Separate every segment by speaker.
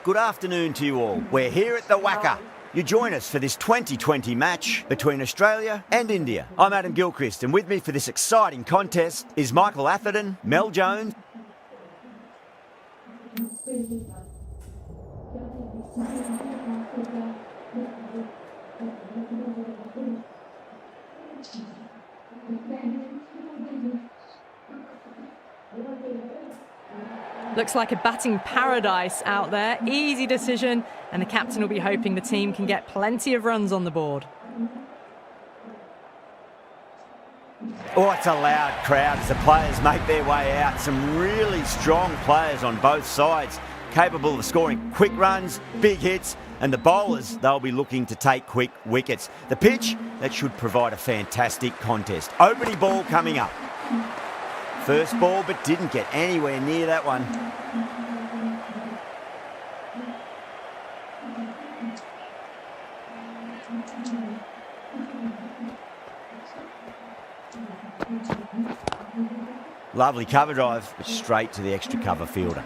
Speaker 1: Good afternoon to you all. We're here at the Wacker. You join us for this 2020 match between Australia and India. I'm Adam Gilchrist, and with me for this exciting contest is Michael Atherton, Mel Jones.
Speaker 2: Looks like a batting paradise out there. Easy decision, and the captain will be hoping the team can get plenty of runs on the board.
Speaker 1: Oh, it's a loud crowd as the players make their way out. Some really strong players on both sides, capable of scoring quick runs, big hits, and the bowlers, they'll be looking to take quick wickets. The pitch, that should provide a fantastic contest. Opening ball coming up. First ball, but didn't get anywhere near that one. Lovely cover drive, but straight to the extra cover fielder.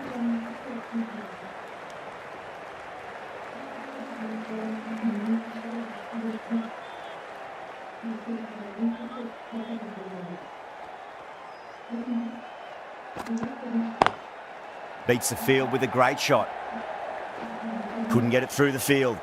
Speaker 1: Beats the field with a great shot. Couldn't get it through the field.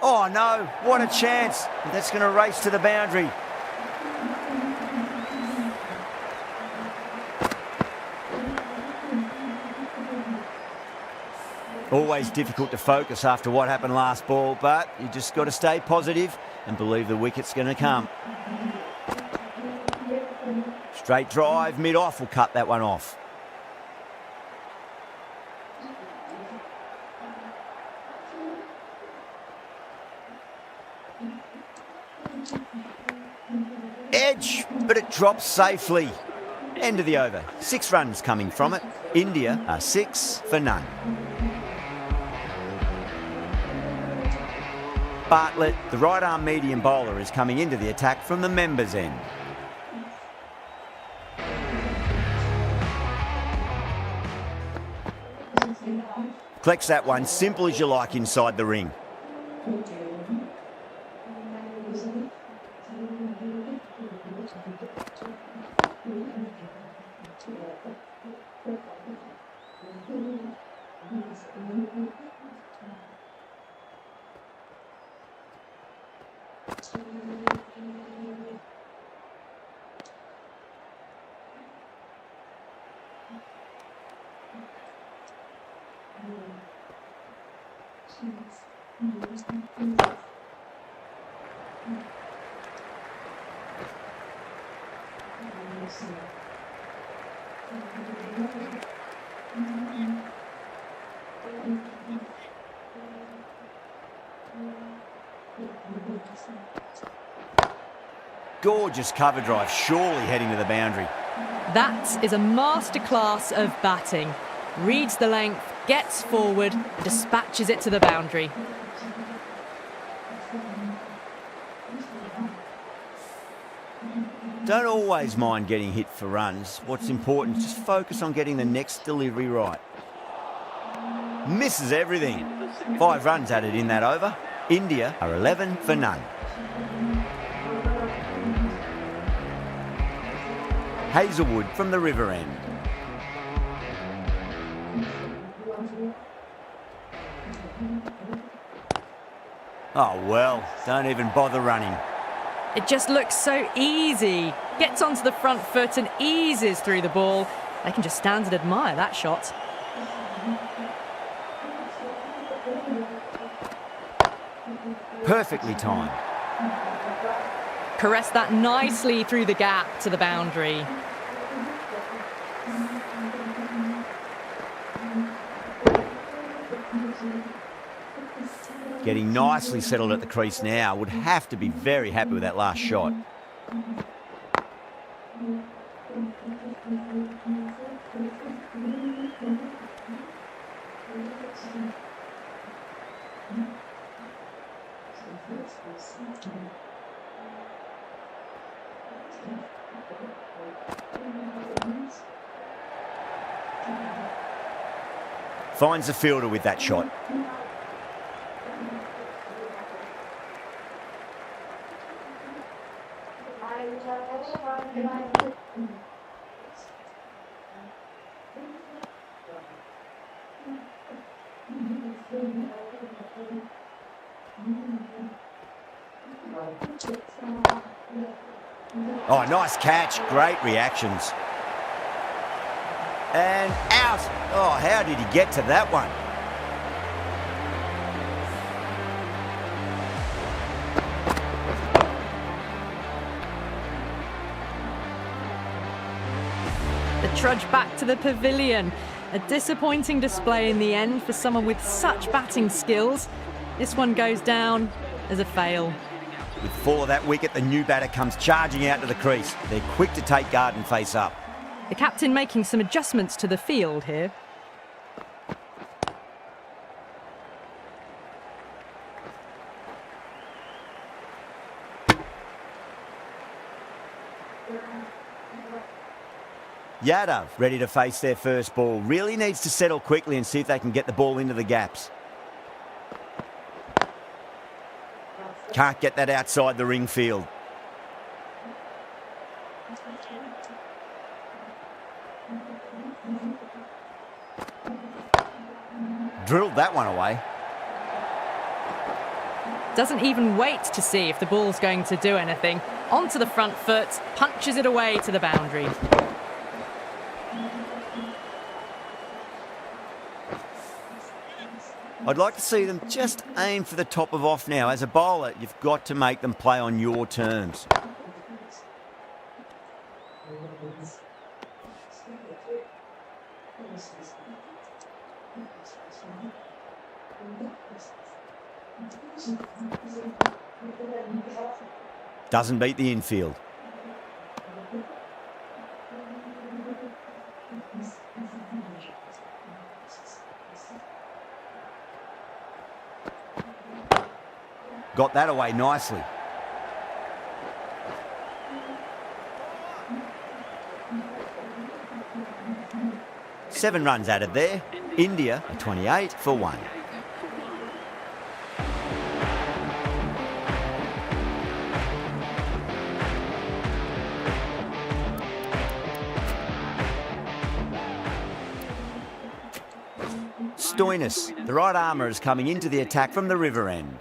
Speaker 1: Oh no, what a chance. That's going to race to the boundary. Always difficult to focus after what happened last ball, but you just got to stay positive and believe the wicket's going to come. Straight drive, mid-off will cut that one off. Edge, but it drops safely. End of the over. 6 runs coming from it. India are 6 for none. Bartlett, the right-arm medium bowler, is coming into the attack from the members' end. Collects that one, simple as you like, inside the ring. Gorgeous cover drive, surely heading to the boundary.
Speaker 2: That is a masterclass of batting. Reads the length, gets forward, and dispatches it to the boundary.
Speaker 1: Don't always mind getting hit for runs. What's important is just focus on getting the next delivery right. Misses everything. 5 runs added in that over. India are 11 for none. Hazelwood from the river end. Oh well, don't even bother running.
Speaker 2: It just looks so easy. Gets onto the front foot and eases through the ball. They can just stand and admire that shot.
Speaker 1: Perfectly timed.
Speaker 2: Caress that nicely through the gap to the boundary.
Speaker 1: Getting nicely settled at the crease now. Would have to be very happy with that last shot. Finds the fielder with that shot. Oh, nice catch. Great reactions. And out. Oh, how did he get to that one?
Speaker 2: The trudge back to the pavilion. A disappointing display in the end for someone with such batting skills. This one goes down as a fail.
Speaker 1: With 4 of that wicket, the new batter comes charging out to the crease. They're quick to take guard and face up.
Speaker 2: The captain making some adjustments to the field here.
Speaker 1: Yadav, ready to face their first ball, really needs to settle quickly and see if they can get the ball into the gaps. Can't get that outside the ring field. Drilled that one away.
Speaker 2: Doesn't even wait to see if the ball's going to do anything. Onto the front foot, punches it away to the boundary.
Speaker 1: I'd like to see them just aim for the top of off now. As a bowler, you've got to make them play on your terms. Doesn't beat the infield. Got that away nicely. Seven runs added there. India are 28 for 1. Stoinis, the right armour, is coming into the attack from the river end.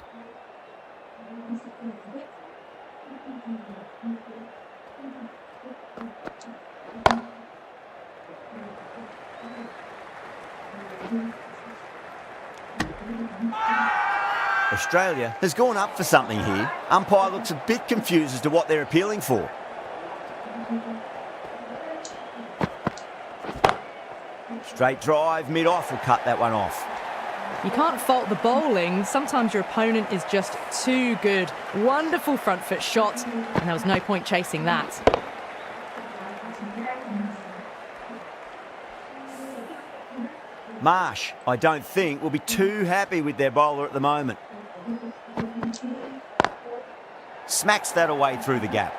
Speaker 1: Australia has gone up for something here. Umpire looks a bit confused as to what they're appealing for. Straight drive, mid-off will cut that one off.
Speaker 2: You can't fault the bowling. Sometimes your opponent is just too good. Wonderful front foot shot, and there was no point chasing that.
Speaker 1: Marsh, I don't think, will be too happy with their bowler at the moment. Smacks that away through the gap.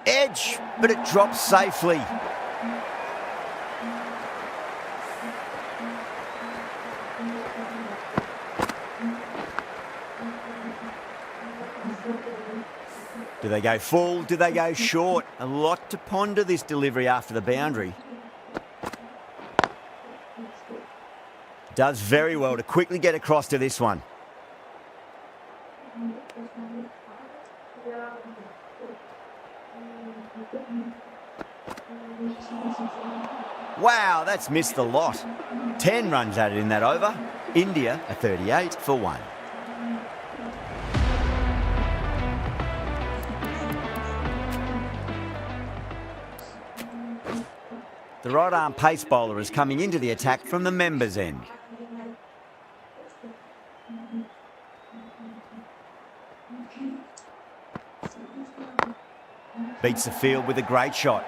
Speaker 1: Edge, but it drops safely. Do they go full? Do they go short? A lot to ponder this delivery after the boundary. Does very well to quickly get across to this one. Wow, that's missed the lot. 10 runs added in that over. India are 38 for 1. The right-arm pace bowler is coming into the attack from the members' end. Beats the field with a great shot.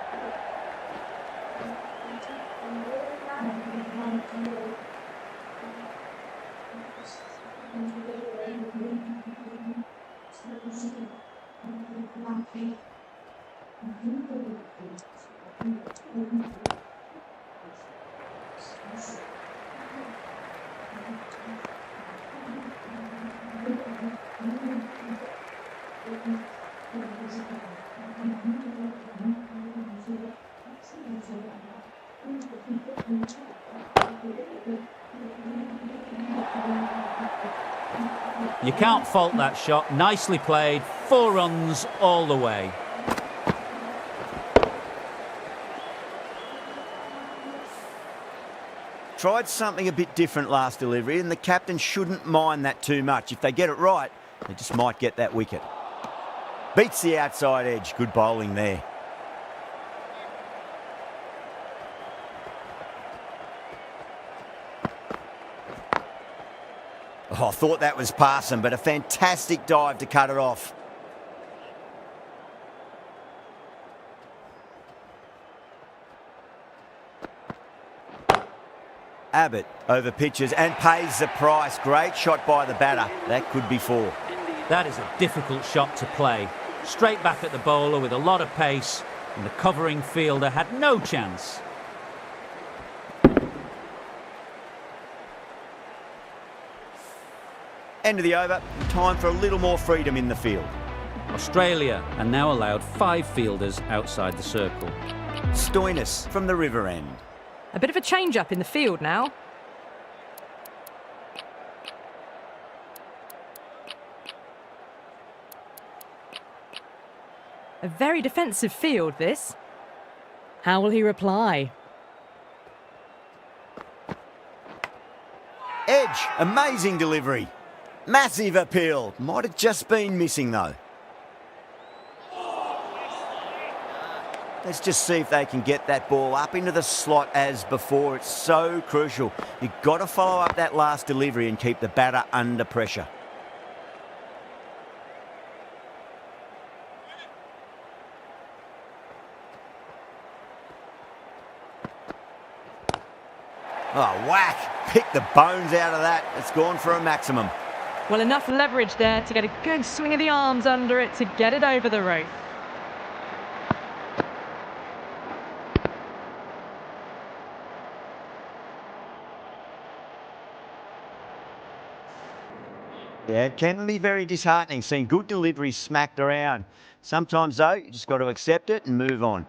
Speaker 3: You can't fault that shot. Nicely played. 4 runs all the way.
Speaker 1: Tried something a bit different last delivery, and the captain shouldn't mind that too much. If they get it right, they just might get that wicket. Beats the outside edge. Good bowling there. Oh, I thought that was passing, but a fantastic dive to cut it off. Abbott over pitches and pays the price. Great shot by the batter. That could be 4.
Speaker 3: That is a difficult shot to play. Straight back at the bowler with a lot of pace, and the covering fielder had no chance.
Speaker 1: End of the over. Time for a little more freedom in the field.
Speaker 3: Australia are now allowed 5 fielders outside the circle.
Speaker 1: Stoinis from the river end.
Speaker 2: A bit of a change-up in the field now. A very defensive field, this. How will he reply?
Speaker 1: Edge, amazing delivery. Massive appeal. Might have just been missing though. Let's just see if they can get that ball up into the slot as before. It's so crucial. You've got to follow up that last delivery and keep the batter under pressure. Oh, whack. Pick the bones out of that. It's gone for a maximum.
Speaker 2: Well, enough leverage there to get a good swing of the arms under it to get it over the rope.
Speaker 1: Yeah, it can be very disheartening seeing good deliveries smacked around. Sometimes, though, you just got to accept it and move on.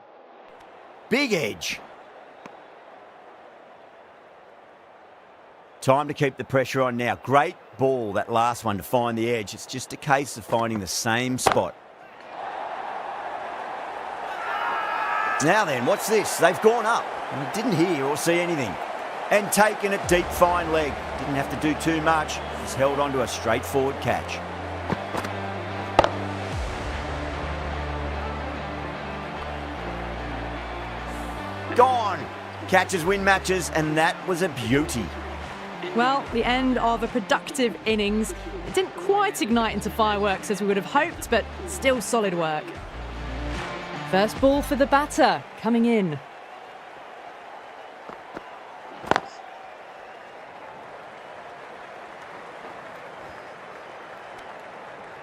Speaker 1: Big edge. Time to keep the pressure on now. Great ball, that last one, to find the edge. It's just a case of finding the same spot. Now then, what's this? They've gone up. I didn't hear or see anything. And taken it deep, fine leg. Didn't have to do too much. Just held on to a straightforward catch. Gone. Catches win matches, and that was a beauty.
Speaker 2: Well, the end of a productive innings. It didn't quite ignite into fireworks as we would have hoped, but still solid work. First ball for the batter, coming in.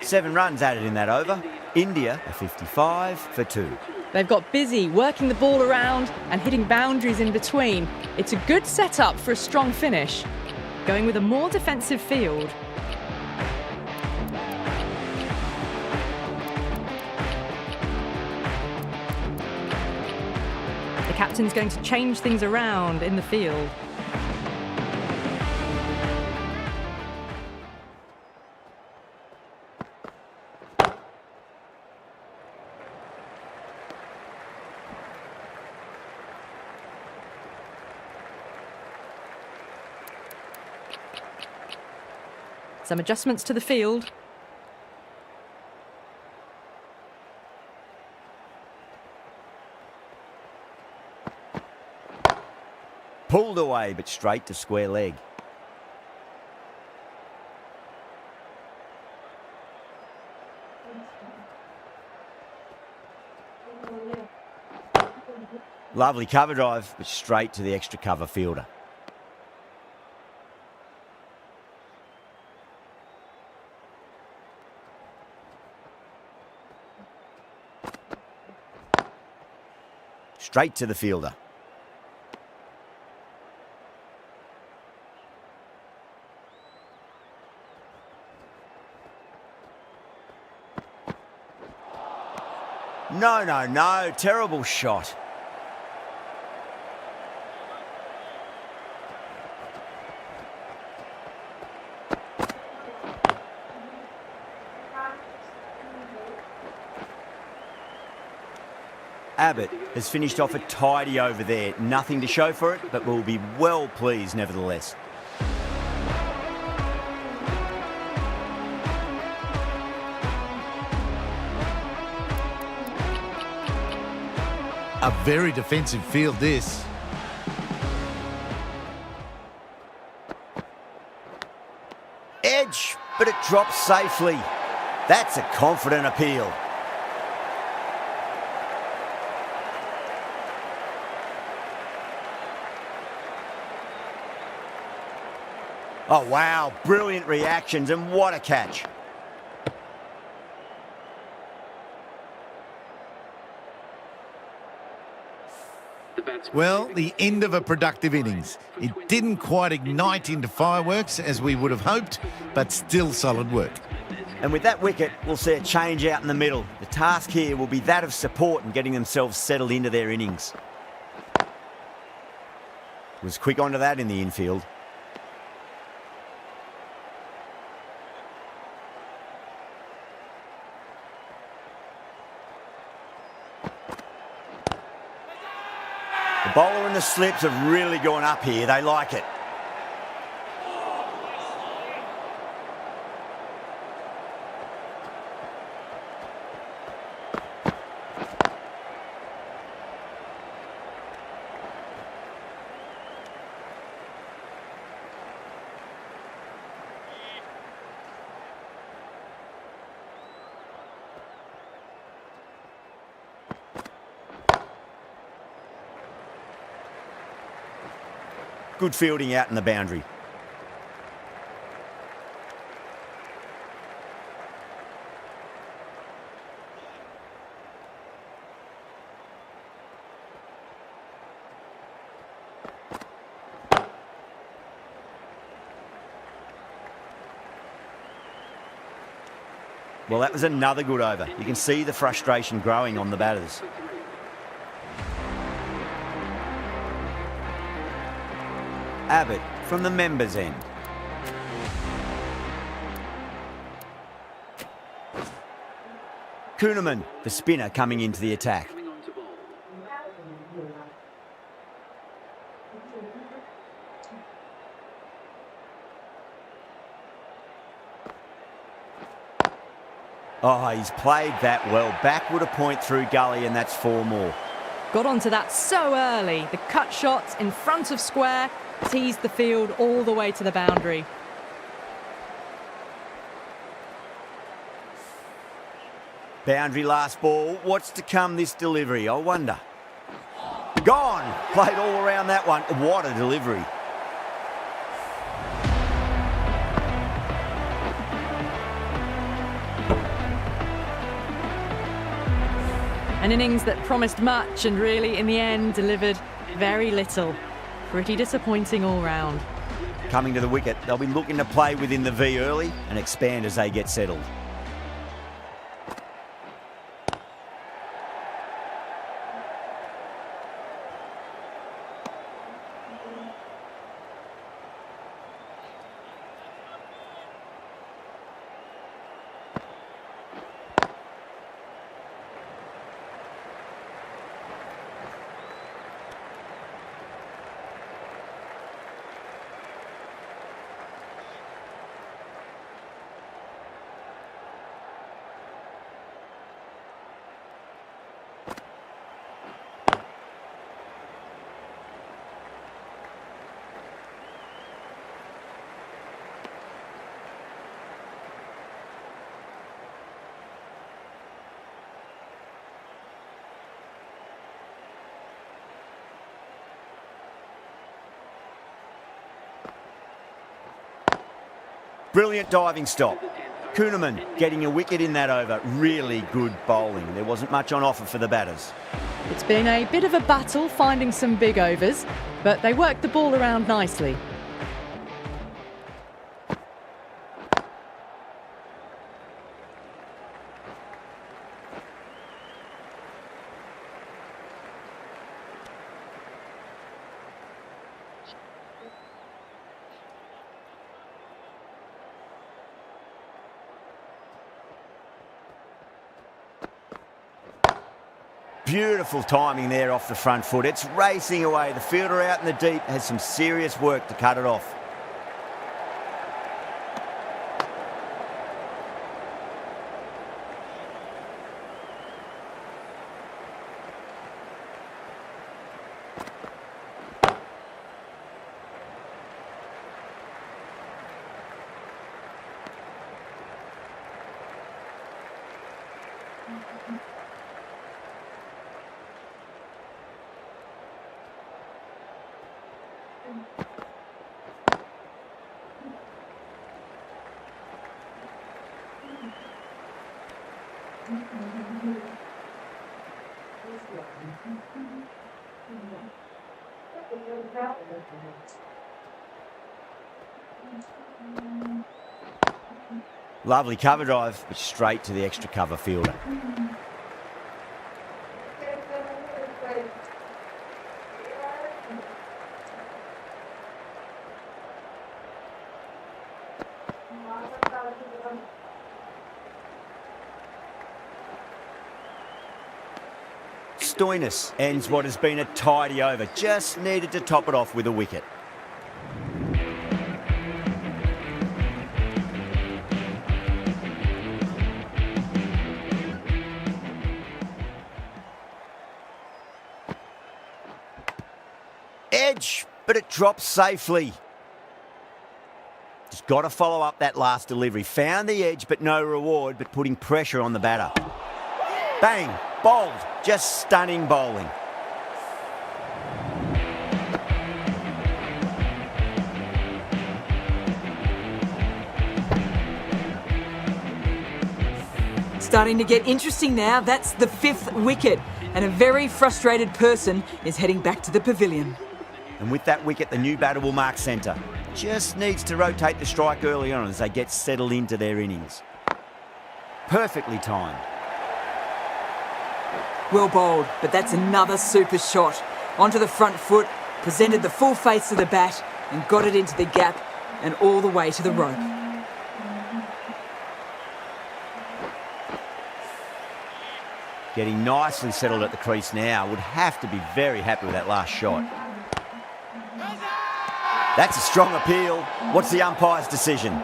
Speaker 1: Seven runs added in that over. India are 55 for 2.
Speaker 2: They've got busy working the ball around and hitting boundaries in between. It's a good setup for a strong finish. Going with a more defensive field. The captain's going to change things around in the field. Some adjustments to the field.
Speaker 1: Pulled away, but straight to square leg. Lovely cover drive, but straight to the extra cover fielder. Straight to the fielder. No, no, no. Terrible shot. Abbott has finished off a tidy over there. Nothing to show for it, but will be well pleased nevertheless.
Speaker 4: A very defensive field, this.
Speaker 1: Edge, but it drops safely. That's a confident appeal. Oh, wow. Brilliant reactions, and what a catch.
Speaker 4: Well, the end of a productive innings. It didn't quite ignite into fireworks as we would have hoped, but still solid work.
Speaker 1: And with that wicket, we'll see a change out in the middle. The task here will be that of support and getting themselves settled into their innings. Was quick onto that in the infield. The bowler and the slips have really gone up here. They like it. Good fielding out in the boundary. Well, that was another good over. You can see the frustration growing on the batters. Abbott from the members' end. Kuhneman, the spinner, coming into the attack. Oh, he's played that well. Backward a point through gully, and that's 4 more.
Speaker 2: Got onto that so early. The cut shot in front of square teased the field all the way to the boundary.
Speaker 1: Boundary last ball. What's to come this delivery, I wonder? Gone! Played all around that one. What a delivery.
Speaker 2: An innings that promised much and really, in the end, delivered very little. Pretty disappointing all round.
Speaker 1: Coming to the wicket, they'll be looking to play within the V early and expand as they get settled. Brilliant diving stop. Kuhnemann getting a wicket in that over. Really good bowling. There wasn't much on offer for the batters.
Speaker 2: It's been a bit of a battle finding some big overs, but they worked the ball around nicely.
Speaker 1: Beautiful timing there off the front foot. It's racing away. The fielder out in the deep has some serious work to cut it off. Lovely cover drive, but straight to the extra cover fielder. Stoinis ends what has been a tidy over. Just needed to top it off with a wicket. Edge, but it drops safely. Just got to follow up that last delivery. Found the edge, but no reward, but putting pressure on the batter. Bang, bowled, just stunning bowling.
Speaker 5: Starting to get interesting now. That's the 5th wicket, and a very frustrated person is heading back to the pavilion.
Speaker 1: And with that wicket, the new batter will mark centre. Just needs to rotate the strike early on as they get settled into their innings. Perfectly timed.
Speaker 5: Well bowled, but that's another super shot. Onto the front foot, presented the full face of the bat and got it into the gap and all the way to the rope.
Speaker 1: Getting nicely settled at the crease now. Would have to be very happy with that last shot. That's a strong appeal. What's the umpire's decision?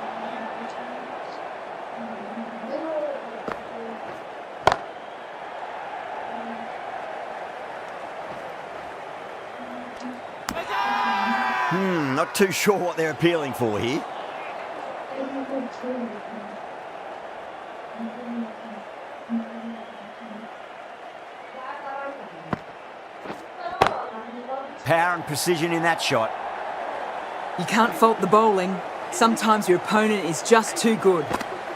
Speaker 1: Not too sure what they're appealing for here. Power and precision in that shot.
Speaker 5: You can't fault the bowling. Sometimes your opponent is just too good.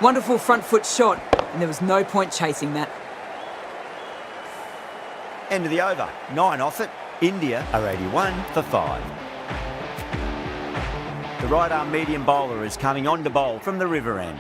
Speaker 5: Wonderful front foot shot, and there was no point chasing that.
Speaker 1: End of the over. 9 off it. India are 81 for 5. The right arm medium bowler is coming on to bowl from the river end.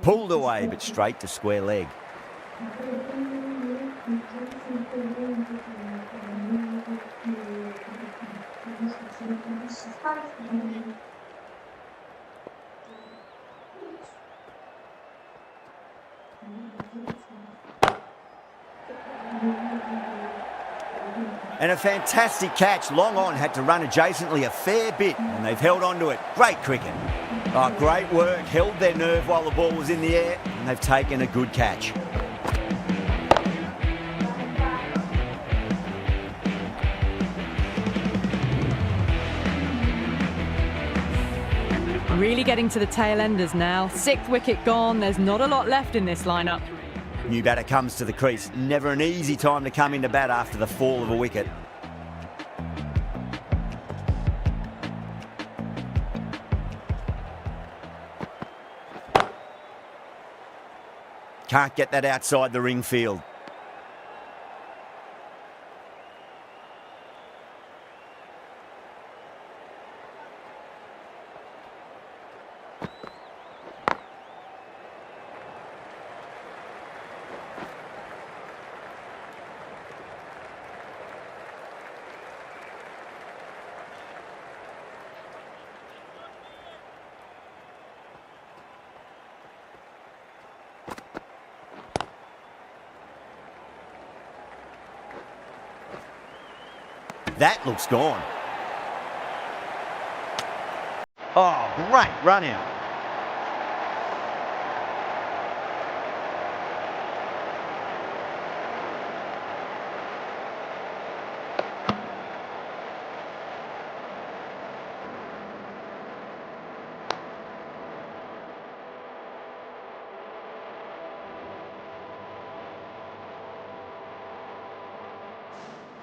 Speaker 1: Pulled away, but straight to square leg. And a fantastic catch. Long on had to run adjacently a fair bit, and they've held on to it. Great cricket. Oh, great work. Held their nerve while the ball was in the air, and they've taken a good catch.
Speaker 2: really getting to the tail enders now. 6th wicket gone, there's not a lot left in this lineup.
Speaker 1: New batter comes to the crease. Never an easy time to come into bat after the fall of a wicket. Can't get that outside the ring field. That looks gone. Oh, great run out.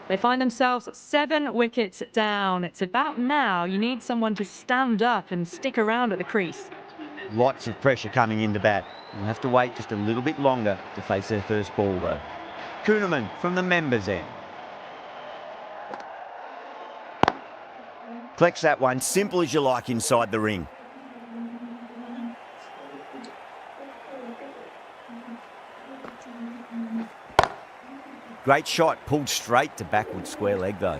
Speaker 2: They find themselves 7 wickets down. It's about now you need someone to stand up and stick around at the crease.
Speaker 1: Lots of pressure coming into bat. We'll have to wait just a little bit longer to face their first ball though. Kuhneman from the members end. Collects that one, simple as you like inside the ring. Great shot, pulled straight to backward square leg though.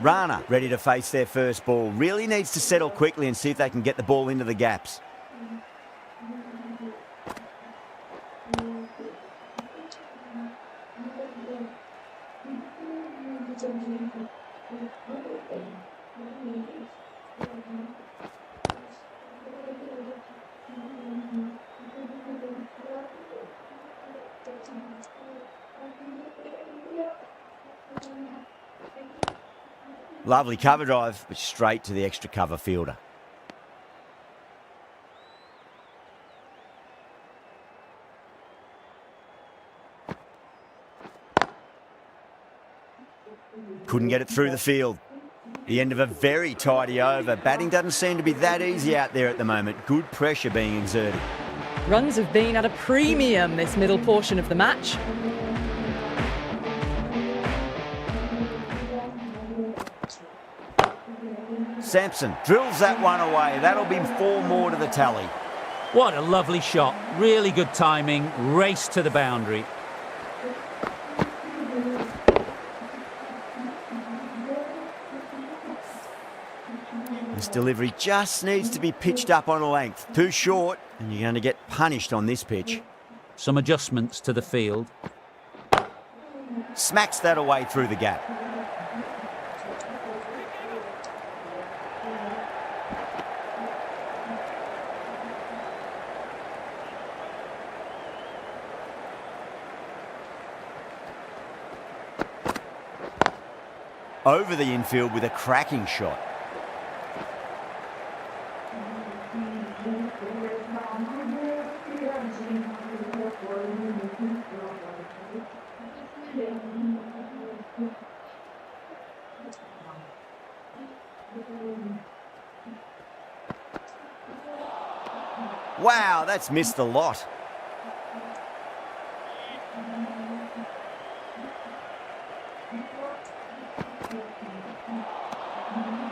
Speaker 1: Rana ready to face their first ball. Really needs to settle quickly and see if they can get the ball into the gaps. Lovely cover drive, but straight to the extra cover fielder. Couldn't get it through the field. The end of a very tidy over. Batting doesn't seem to be that easy out there at the moment. Good pressure being exerted.
Speaker 2: Runs have been at a premium this middle portion of the match.
Speaker 1: Sampson drills that one away. That'll be 4 more to the tally.
Speaker 3: What a lovely shot. Really good timing. Race to the boundary.
Speaker 1: This delivery just needs to be pitched up on a length. Too short, and you're going to get punished on this pitch.
Speaker 3: Some adjustments to the field.
Speaker 1: Smacks that away through the gap. Over the infield with a cracking shot. Wow, that's missed the lot.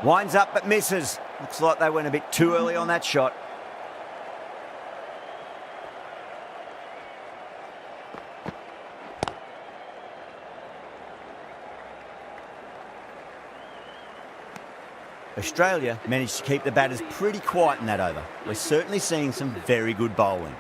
Speaker 1: Winds up but misses. Looks like they went a bit too early on that shot. Australia managed to keep the batters pretty quiet in that over. We're certainly seeing some very good bowling.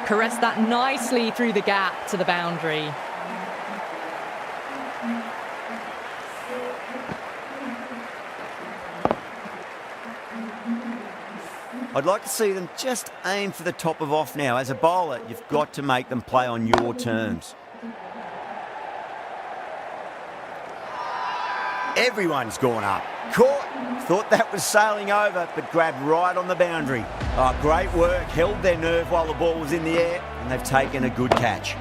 Speaker 2: Caressed that nicely through the gap to the boundary.
Speaker 1: I'd like to see them just aim for the top of off now. As a bowler, you've got to make them play on your terms. Everyone's gone up. Caught. Thought that was sailing over, but grabbed right on the boundary. Oh, great work. Held their nerve while the ball was in the air, and they've taken a good catch.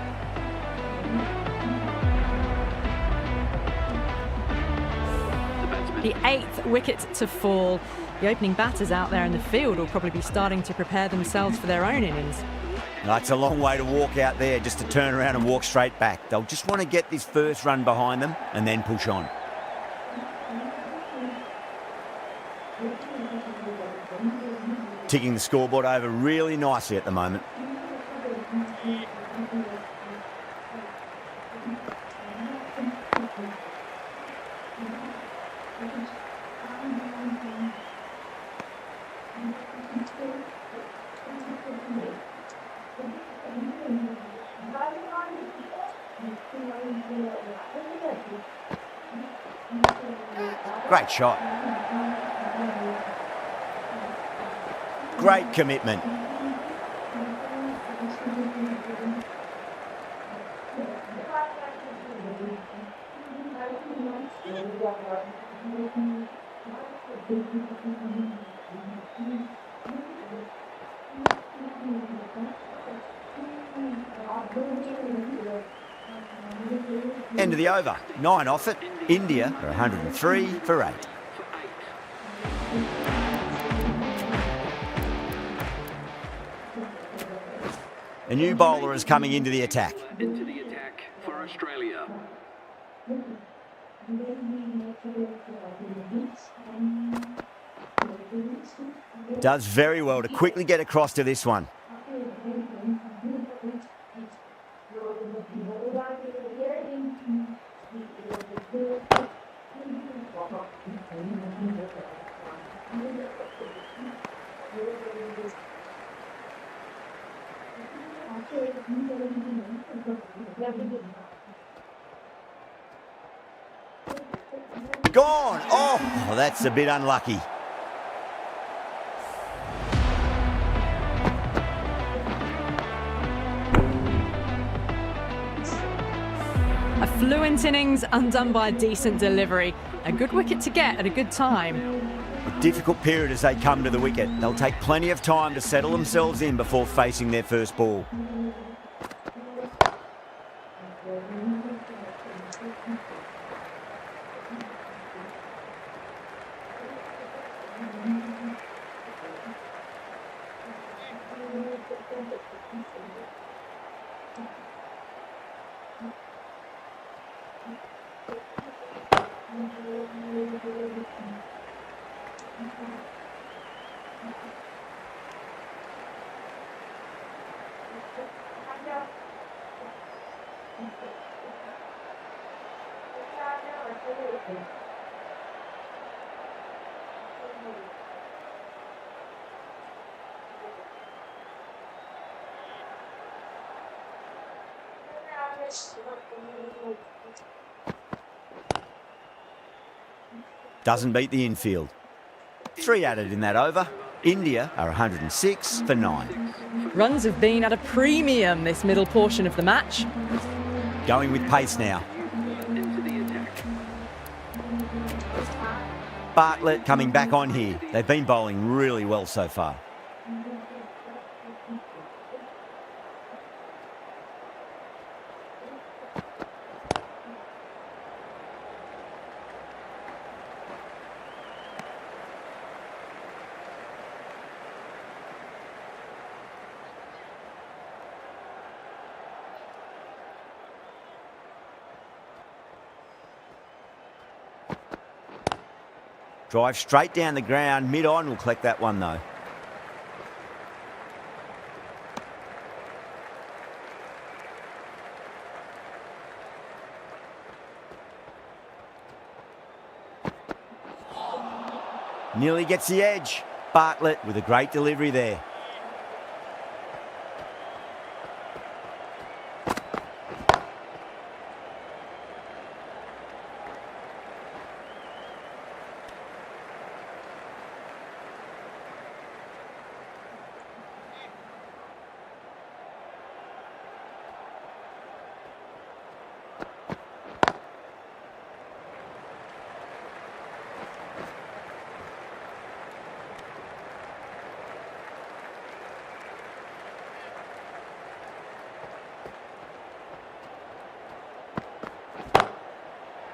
Speaker 2: The 8th wicket to fall. The opening batters out there in the field will probably be starting to prepare themselves for their own innings.
Speaker 1: It's a long way to walk out there just to turn around and walk straight back. They'll just want to get this first run behind them and then push on. Ticking the scoreboard over really nicely at the moment. Great shot. Great commitment. End of the over. 9 off it. India are 103 for 8. A new bowler is coming into the attack.
Speaker 6: Into the attack for Australia.
Speaker 1: Does very well to quickly get across to this one. Gone! Oh, that's a bit unlucky.
Speaker 2: A fluent innings undone by a decent delivery. A good wicket to get at a good time.
Speaker 1: A difficult period as they come to the wicket. They'll take plenty of time to settle themselves in before facing their first ball. Doesn't beat the infield. 3 added in that over. India are 106 for 9.
Speaker 2: Runs have been at a premium this middle portion of the match.
Speaker 1: Going with pace now.
Speaker 6: Into the attack.
Speaker 1: Bartlett coming back on here. They've been bowling really well so far. Drive straight down the ground, mid-on, will collect that one though. Nearly gets the edge. Bartlett with a great delivery there.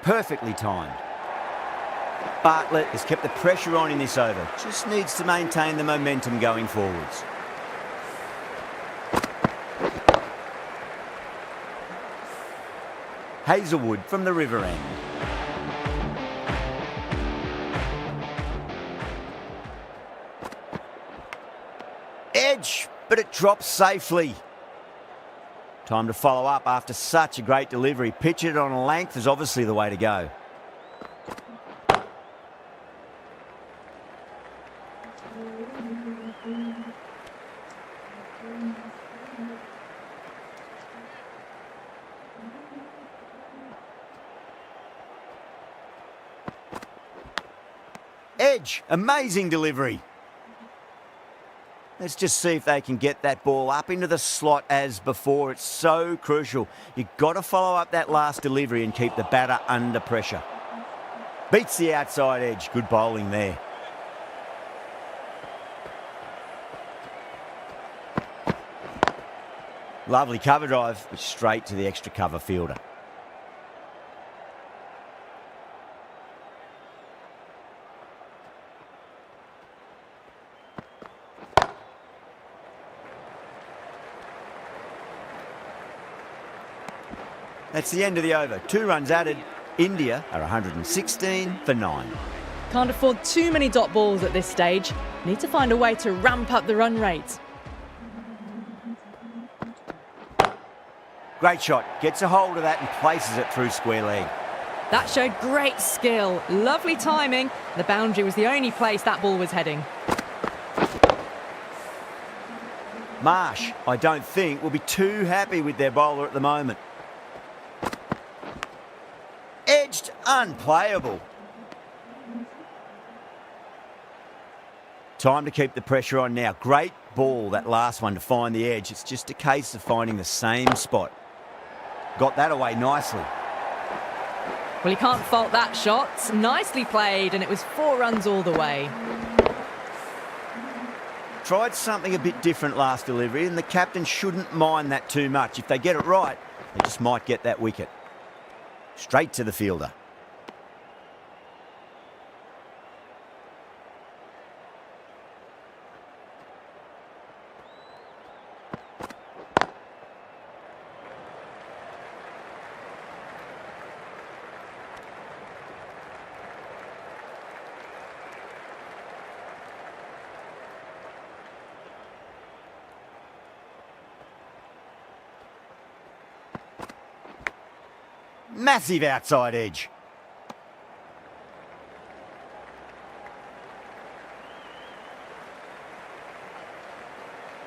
Speaker 1: Perfectly timed. Bartlett has kept the pressure on in this over. Just needs to maintain the momentum going forwards. Hazelwood from the river end. Edge, but it drops safely. Time to follow up after such a great delivery. Pitch it on a length is obviously the way to go. Edge, amazing delivery. Let's just see if they can get that ball up into the slot as before. It's so crucial. You've got to follow up that last delivery and keep the batter under pressure. Beats the outside edge. Good bowling there. Lovely cover drive, but straight to the extra cover fielder. That's the end of the over. 2 runs added. India are 116 for 9.
Speaker 2: Can't afford too many dot balls at this stage. Need to find a way to ramp up the run rate.
Speaker 1: Great shot. Gets a hold of that and places it through square leg.
Speaker 2: That showed great skill. Lovely timing. The boundary was the only place that ball was heading.
Speaker 1: Marsh, I don't think, will be too happy with their bowler at the moment. Edged, unplayable. Time to keep the pressure on now. Great ball, that last one, to find the edge. It's just a case of finding the same spot. Got that away nicely.
Speaker 2: Well, you can't fault that shot. Nicely played, and it was 4 runs all the way.
Speaker 1: Tried something a bit different last delivery, and the captain shouldn't mind that too much. If they get it right, they just might get that wicket. Straight to the fielder. Massive outside edge.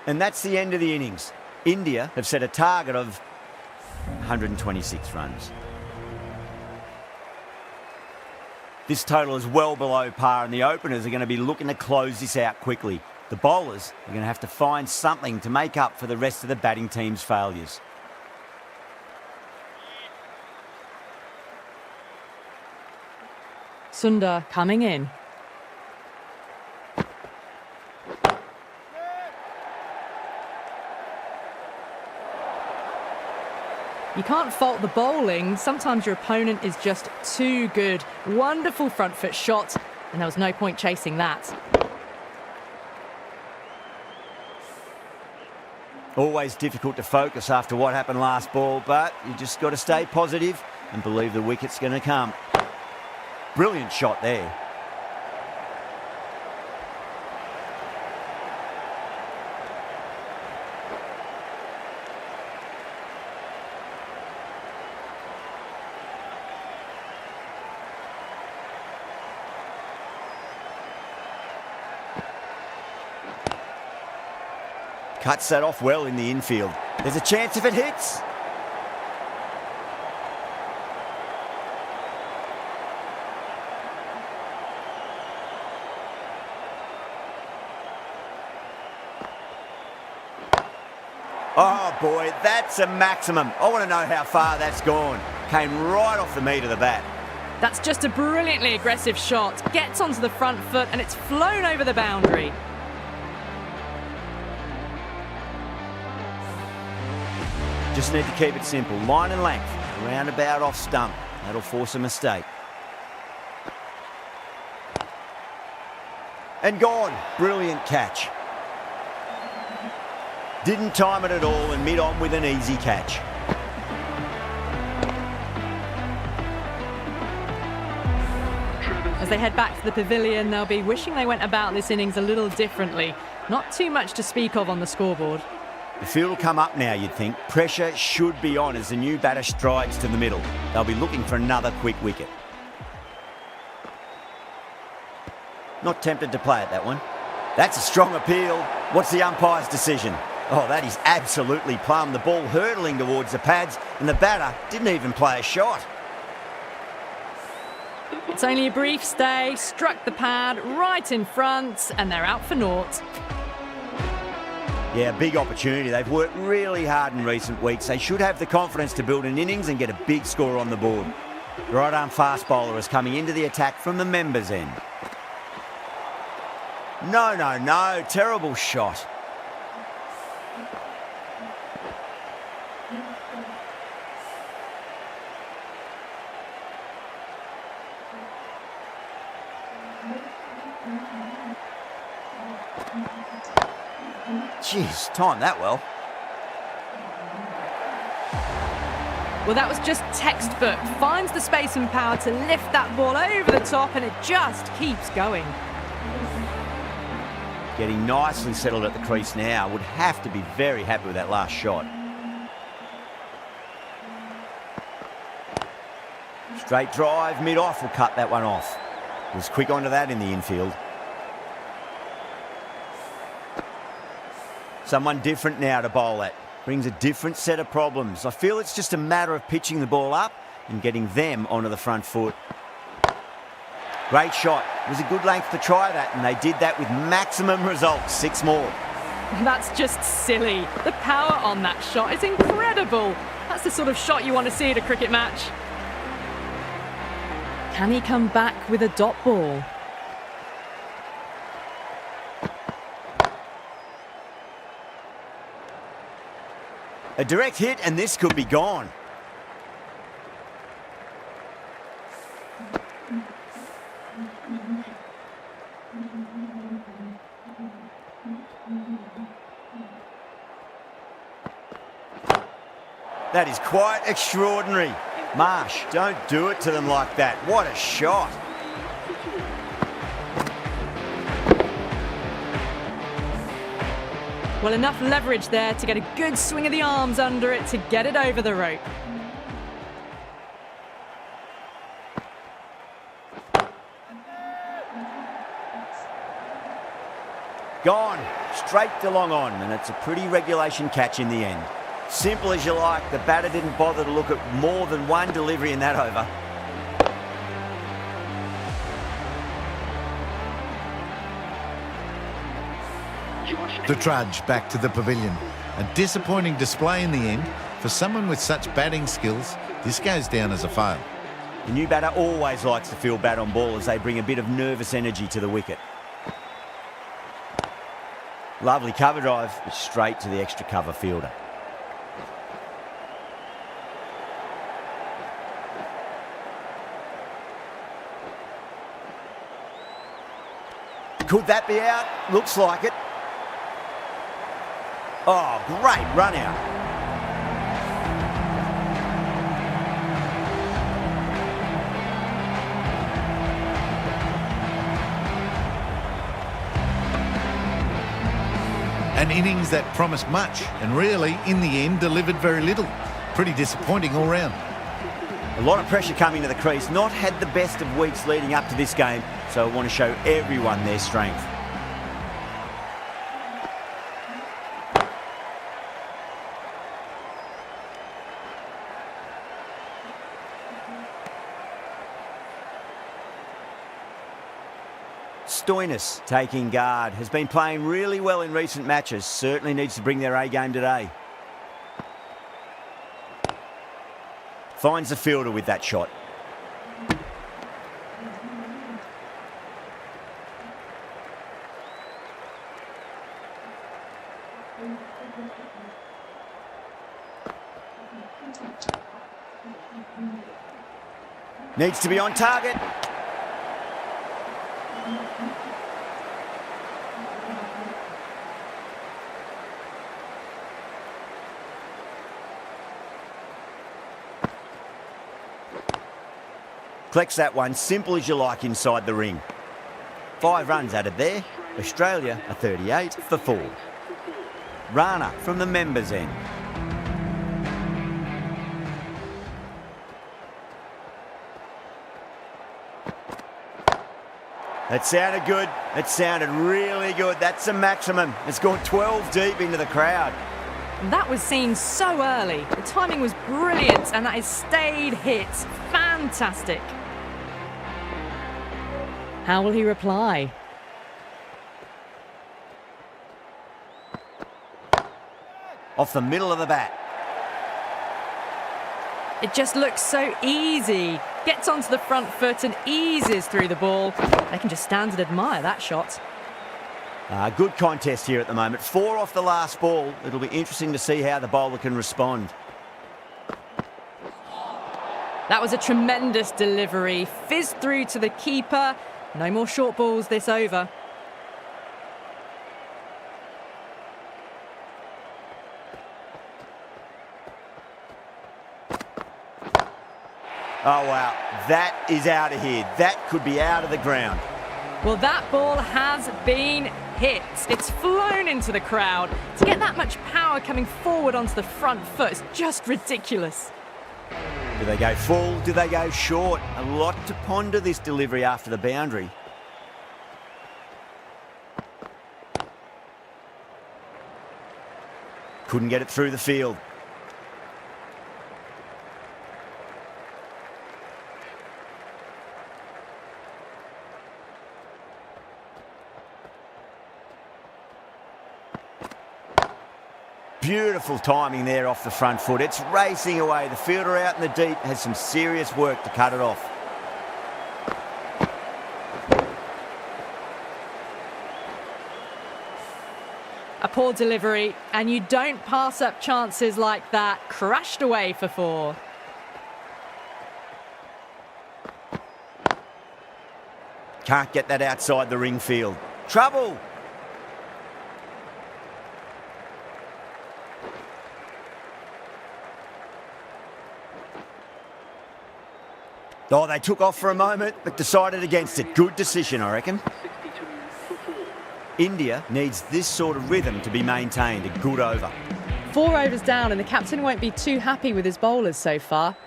Speaker 1: And that's the end of the innings. India have set a target of 126 runs. This total is well below par, and the openers are going to be looking to close this out quickly. The bowlers are going to have to find something to make up for the rest of the batting team's failures.
Speaker 2: Sundar coming in. You can't fault the bowling. Sometimes your opponent is just too good. Wonderful front foot shot, and there was no point chasing that.
Speaker 1: Always difficult to focus after what happened last ball, but you just got to stay positive and believe the wicket's going to come. Brilliant shot there. Cuts that off well in the infield. There's a chance if it hits. Oh boy, that's a maximum. I want to know how far that's gone. Came right off the meat of the bat.
Speaker 2: That's just a brilliantly aggressive shot. Gets onto the front foot and it's flown over the boundary.
Speaker 1: Just need to keep it simple. Line and length, roundabout off stump. That'll force a mistake. And gone. Brilliant catch. Didn't time it at all and mid-on with an easy catch.
Speaker 2: As they head back to the pavilion, they'll be wishing they went about this innings a little differently. Not too much to speak of on the scoreboard.
Speaker 1: The field will come up now, you'd think. Pressure should be on as the new batter strides to the middle. They'll be looking for another quick wicket. Not tempted to play at that one. That's a strong appeal. What's the umpire's decision? Oh, that is absolutely plumb. The ball hurtling towards the pads and the batter didn't even play a shot.
Speaker 2: It's only a brief stay, struck the pad right in front, and they're out for naught.
Speaker 1: Yeah, big opportunity. They've worked really hard in recent weeks. They should have the confidence to build an innings and get a big score on the board. The right-arm fast bowler is coming into the attack from the members' end. No, no, no. Terrible shot. Jeez, timed that well.
Speaker 2: Well, that was just textbook. Finds the space and power to lift that ball over the top, and it just keeps going.
Speaker 1: Getting nicely settled at the crease now. Would have to be very happy with that last shot. Straight drive, mid-off will cut that one off. Was quick onto that in the infield. Someone different now to bowl at. Brings a different set of problems. I feel it's just a matter of pitching the ball up and getting them onto the front foot. Great shot. It was a good length to try that, and they did that with maximum results. 6 more.
Speaker 2: That's just silly. The power on that shot is incredible. That's the sort of shot you want to see at a cricket match. Can he come back with a dot ball?
Speaker 1: A direct hit, and this could be gone. That is quite extraordinary. Marsh, don't do it to them like that. What a shot.
Speaker 2: Well, enough leverage there to get a good swing of the arms under it to get it over the rope.
Speaker 1: Gone. Straight to long on, and it's a pretty regulation catch in the end. Simple as you like. The batter didn't bother to look at more than one delivery in that over.
Speaker 4: The trudge back to the pavilion. A disappointing display in the end. For someone with such batting skills, this goes down as a fail.
Speaker 1: The new batter always likes to feel bat on ball as they bring a bit of nervous energy to the wicket. Lovely cover drive, but straight to the extra cover fielder. Could that be out? Looks like it. Oh, great run out.
Speaker 4: An innings that promised much and really, in the end, delivered very little. Pretty disappointing all round.
Speaker 1: A lot of pressure coming to the crease. Not had the best of weeks leading up to this game, so I want to show everyone their strength. Stoinis taking guard. Has been playing really well in recent matches. Certainly needs to bring their A game today. Finds the fielder with that shot. Needs to be on target. Collects that one, simple as you like inside the ring. 5 runs added there. Australia are 38 for 4. Rana from the members' end. That sounded good. It sounded really good. That's the maximum. It's gone 12 deep into the crowd.
Speaker 2: That was seen so early. The timing was brilliant, and that is stayed hit. Fantastic. How will he reply?
Speaker 1: Off the middle of the bat.
Speaker 2: It just looks so easy. Gets onto the front foot and eases through the ball. They can just stand and admire that shot.
Speaker 1: Good contest here at the moment. 4 off the last ball. It'll be interesting to see how the bowler can respond.
Speaker 2: That was a tremendous delivery. Fizzed through to the keeper. No more short balls this over.
Speaker 1: Oh, wow. That is out of here. That could be out of the ground.
Speaker 2: Well, that ball has been hit. It's flown into the crowd. To get that much power coming forward onto the front foot is just ridiculous.
Speaker 1: Do they go full? Do they go short? A lot to ponder this delivery after the boundary. Couldn't get it through the field. Beautiful timing there off the front foot. It's racing away. The fielder out in the deep has some serious work to cut it off.
Speaker 2: A poor delivery, and you don't pass up chances like that. Crashed away for 4.
Speaker 1: Can't get that outside the ring field. Trouble! Oh, they took off for a moment, but decided against it. Good decision, I reckon.
Speaker 6: 62 for 4.
Speaker 1: India needs this sort of rhythm to be maintained. A good over.
Speaker 2: 4 overs down, and the captain won't be too happy with his bowlers so far.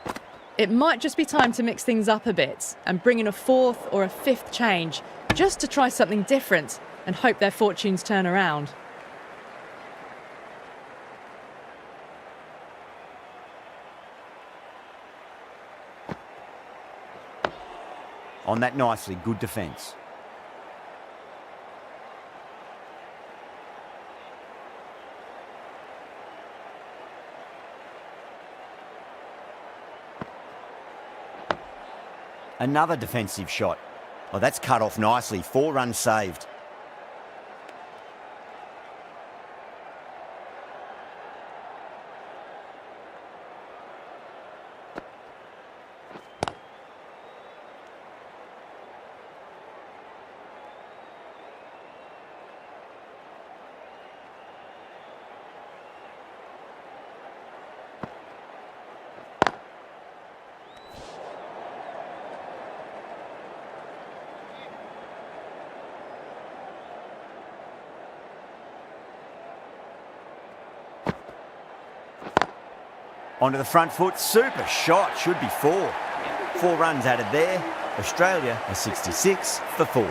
Speaker 2: It might just be time to mix things up a bit and bring in a 4th or a 5th change, just to try something different and hope their fortunes turn around.
Speaker 1: On that nicely, good defence. Another defensive shot. Oh, that's cut off nicely. 4 runs saved. Onto the front foot, super shot, should be 4. 4 runs added there. Australia are 66 for 4.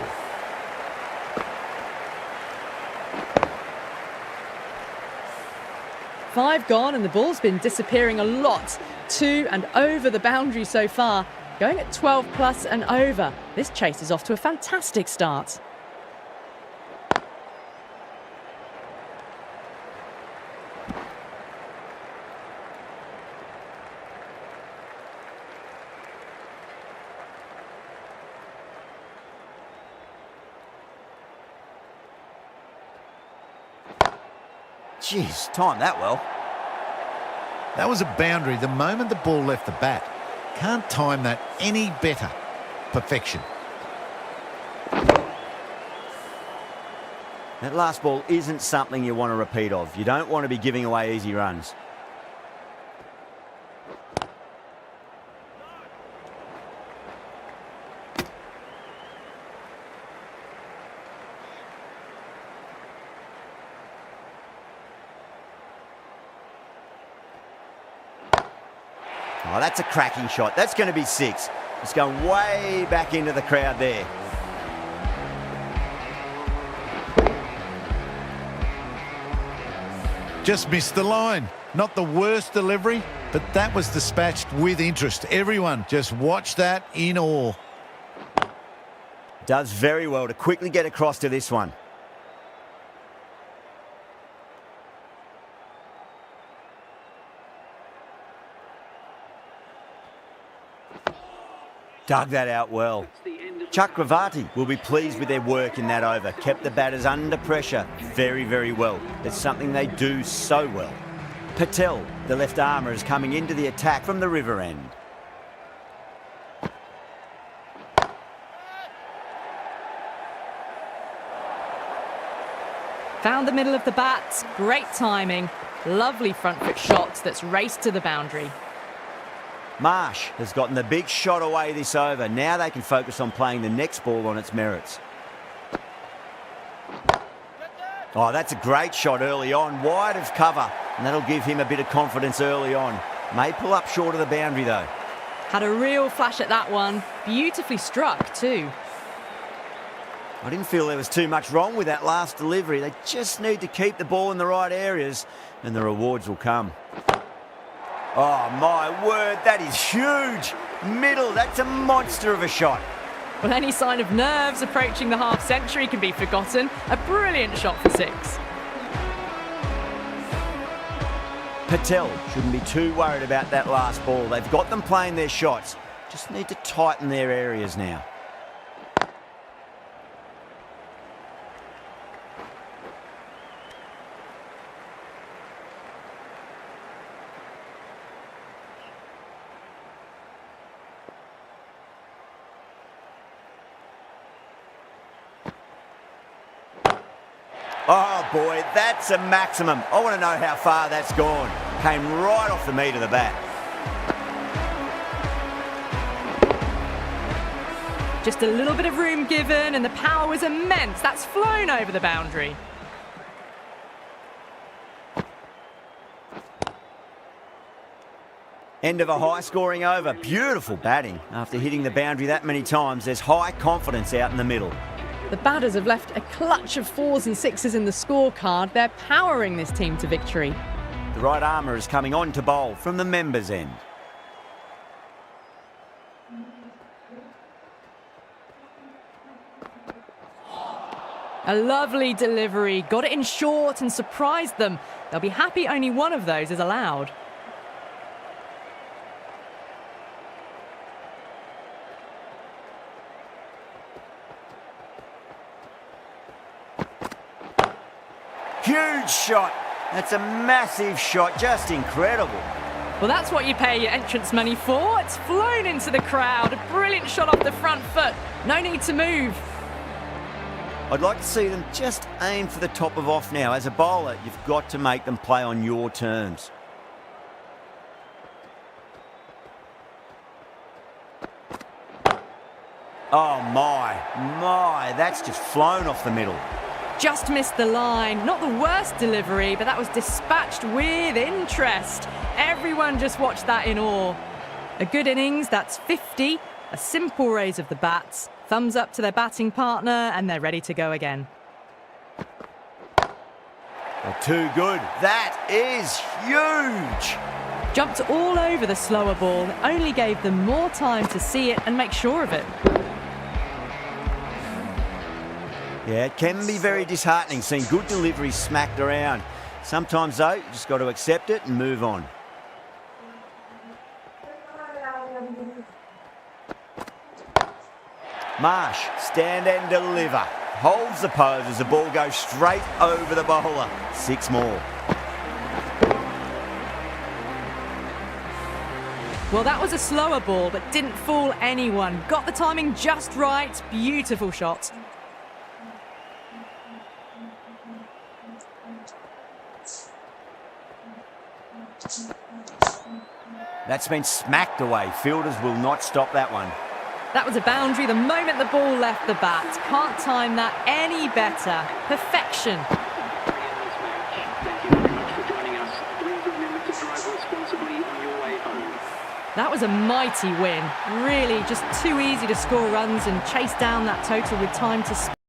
Speaker 2: Five gone, and the ball's been disappearing a lot. 2 and over the boundary so far, going at 12 plus and over. This chase is off to a fantastic start.
Speaker 1: Jeez, timed that well.
Speaker 4: That was a boundary the moment the ball left the bat. Can't time that any better. Perfection.
Speaker 1: That last ball isn't something you want to repeat of. You don't want to be giving away easy runs. Oh, that's a cracking shot. That's going to be 6. It's going way back into the crowd there.
Speaker 4: Just missed the line. Not the worst delivery, but that was dispatched with interest. Everyone just watch that in awe.
Speaker 1: Does very well to quickly get across to this one. Dug that out well. Chakravarti will be pleased with their work in that over. Kept the batters under pressure very, very well. It's something they do so well. Patel, the left armour, is coming into the attack from the river end.
Speaker 2: Found the middle of the bat. Great timing. Lovely front foot shot that's raced to the boundary.
Speaker 1: Marsh has gotten the big shot away this over. Now they can focus on playing the next ball on its merits. Oh, that's a great shot early on, wide of cover, and that'll give him a bit of confidence early on. May pull up short of the boundary though.
Speaker 2: Had a real flash at that one. Beautifully struck too.
Speaker 1: I didn't feel there was too much wrong with that last delivery. They just need to keep the ball in the right areas and the rewards will come. Oh, my word, that is huge. Middle, that's a monster of a shot.
Speaker 2: Well, any sign of nerves approaching the half century can be forgotten. A brilliant shot for 6.
Speaker 1: Patel shouldn't be too worried about that last ball. They've got them playing their shots. Just need to tighten their areas now. Oh boy, that's a maximum. I want to know how far that's gone. Came right off the meat of the bat.
Speaker 2: Just a little bit of room given and the power was immense. That's flown over the boundary.
Speaker 1: End of a high-scoring over. Beautiful batting. After hitting the boundary that many times, there's high confidence out in the middle.
Speaker 2: The batters have left a clutch of 4s and 6s in the scorecard. They're powering this team to victory.
Speaker 1: The right armour is coming on to bowl from the members' end.
Speaker 2: A lovely delivery. Got it in short and surprised them. They'll be happy only one of those is allowed.
Speaker 1: Huge shot. That's a massive shot. Just incredible.
Speaker 2: Well, that's what you pay your entrance money for. It's flown into the crowd. A brilliant shot off the front foot. No need to move.
Speaker 1: I'd like to see them just aim for the top of off now. As a bowler, you've got to make them play on your terms. Oh my, that's just flown off the middle.
Speaker 2: Just missed the line. Not the worst delivery, but that was dispatched with interest. Everyone just watched that in awe. A good innings, that's 50. A simple raise of the bats. Thumbs up to their batting partner, and they're ready to go again.
Speaker 1: Too good. That is huge.
Speaker 2: Jumped all over the slower ball. Only gave them more time to see it and make sure of it.
Speaker 1: Yeah, it can be very disheartening seeing good deliveries smacked around. Sometimes, though, you just got to accept it and move on. Marsh, stand and deliver. Holds the pose as the ball goes straight over the bowler. 6 more.
Speaker 2: Well, that was a slower ball, but didn't fool anyone. Got the timing just right. Beautiful shot.
Speaker 1: That's been smacked away. Fielders will not stop that one.
Speaker 2: That was a boundary the moment the ball left the bat. Can't time that any better. Perfection.
Speaker 6: Thank you very much for joining us. Please remember to drive responsibly on your way home.
Speaker 2: That was a mighty win. Really just too easy to score runs and chase down that total with time to spare.